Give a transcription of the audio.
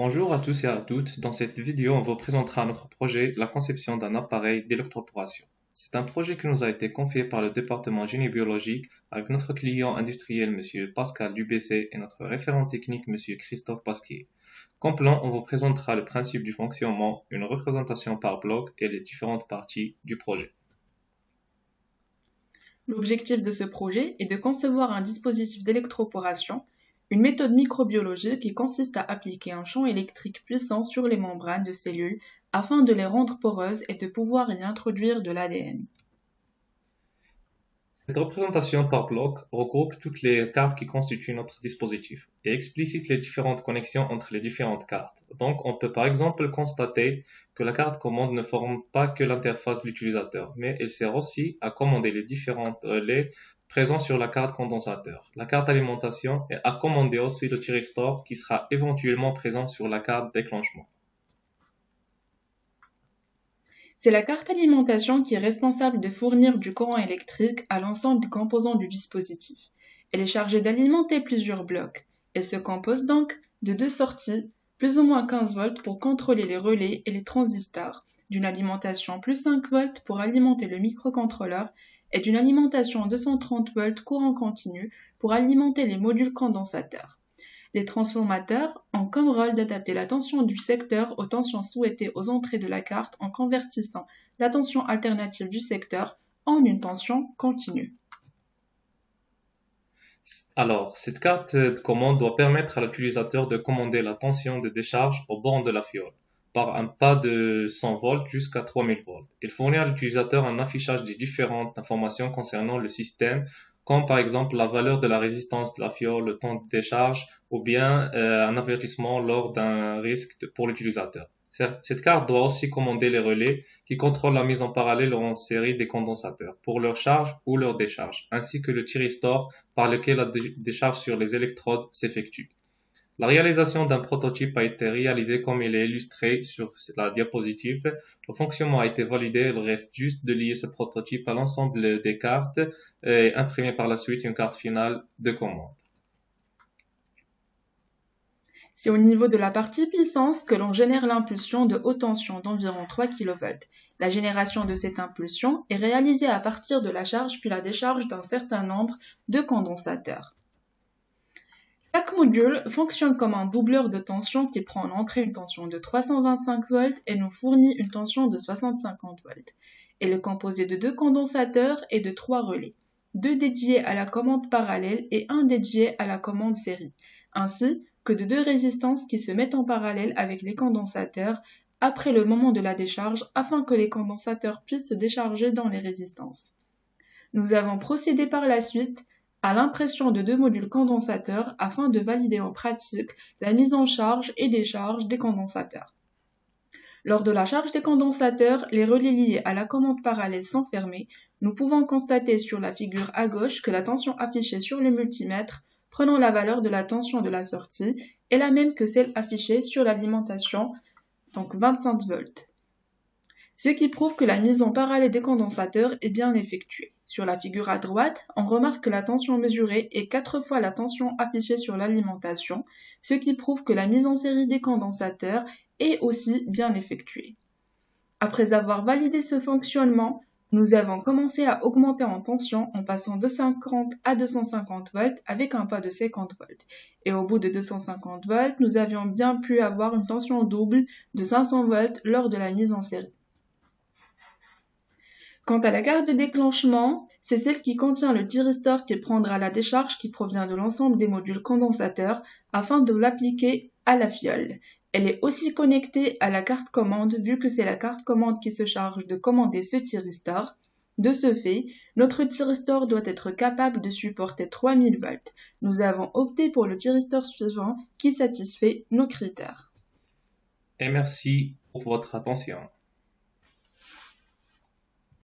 Bonjour à tous et à toutes. Dans cette vidéo, on vous présentera notre projet, la conception d'un appareil d'électroporation. C'est un projet qui nous a été confié par le département génie biologique avec notre client industriel M. Pascal Dubessé et notre référent technique M. Christophe Pasquier. Comme plan, on vous présentera le principe du fonctionnement, une représentation par bloc et les différentes parties du projet. L'objectif de ce projet est de concevoir un dispositif d'électroporation, une méthode microbiologique qui consiste à appliquer un champ électrique puissant sur les membranes de cellules afin de les rendre poreuses et de pouvoir y introduire de l'ADN. Cette représentation par bloc regroupe toutes les cartes qui constituent notre dispositif et explicite les différentes connexions entre les différentes cartes. Donc, on peut par exemple constater que la carte commande ne forme pas que l'interface de l'utilisateur, mais elle sert aussi à commander les différents relais présents sur la carte condensateur, la carte alimentation et à commander aussi le thyristor qui sera éventuellement présent sur la carte déclenchement. C'est la carte alimentation qui est responsable de fournir du courant électrique à l'ensemble des composants du dispositif. Elle est chargée d'alimenter plusieurs blocs. Elle se compose donc de deux sorties, plus ou moins 15 volts pour contrôler les relais et les transistors, d'une alimentation plus 5 volts pour alimenter le microcontrôleur et d'une alimentation 230 volts courant continu pour alimenter les modules condensateurs. Les transformateurs ont comme rôle d'adapter la tension du secteur aux tensions souhaitées aux entrées de la carte en convertissant la tension alternative du secteur en une tension continue. Alors, cette carte de commande doit permettre à l'utilisateur de commander la tension de décharge au bord de la fiole, par un pas de 100 volts jusqu'à 3000 volts. Il fournit à l'utilisateur un affichage des différentes informations concernant le système, comme par exemple la valeur de la résistance de la fiole, le temps de décharge, ou bien un avertissement lors d'un risque pour l'utilisateur. Cette carte doit aussi commander les relais qui contrôlent la mise en parallèle ou en série des condensateurs pour leur charge ou leur décharge, ainsi que le thyristor par lequel la décharge sur les électrodes s'effectue. La réalisation d'un prototype a été réalisée comme il est illustré sur la diapositive. Le fonctionnement a été validé, il reste juste de lier ce prototype à l'ensemble des cartes et imprimer par la suite une carte finale de commande. C'est au niveau de la partie puissance que l'on génère l'impulsion de haute tension d'environ 3 kV. La génération de cette impulsion est réalisée à partir de la charge puis la décharge d'un certain nombre de condensateurs. Chaque module fonctionne comme un doubleur de tension qui prend en entrée une tension de 325 volts et nous fournit une tension de 650 volts. Elle est composée de deux condensateurs et de trois relais, deux dédiés à la commande parallèle et un dédié à la commande série, ainsi que de deux résistances qui se mettent en parallèle avec les condensateurs après le moment de la décharge afin que les condensateurs puissent se décharger dans les résistances. Nous avons procédé par la suite à l'impression de deux modules condensateurs afin de valider en pratique la mise en charge et décharge des condensateurs. Lors de la charge des condensateurs, les relais liés à la commande parallèle sont fermés. Nous pouvons constater sur la figure à gauche que la tension affichée sur le multimètre prenant la valeur de la tension de la sortie est la même que celle affichée sur l'alimentation, donc 25 volts. Ce qui prouve que la mise en parallèle des condensateurs est bien effectuée. Sur la figure à droite, on remarque que la tension mesurée est 4 fois la tension affichée sur l'alimentation, ce qui prouve que la mise en série des condensateurs est aussi bien effectuée. Après avoir validé ce fonctionnement, nous avons commencé à augmenter en tension en passant de 50 à 250 volts avec un pas de 50 volts. Et au bout de 250 volts, nous avions bien pu avoir une tension double de 500 volts lors de la mise en série. Quant à la carte de déclenchement, c'est celle qui contient le thyristor qui prendra la décharge qui provient de l'ensemble des modules condensateurs afin de l'appliquer à la fiole. Elle est aussi connectée à la carte commande vu que c'est la carte commande qui se charge de commander ce thyristor. De ce fait, notre thyristor doit être capable de supporter 3000 volts. Nous avons opté pour le thyristor suivant qui satisfait nos critères. Et merci pour votre attention.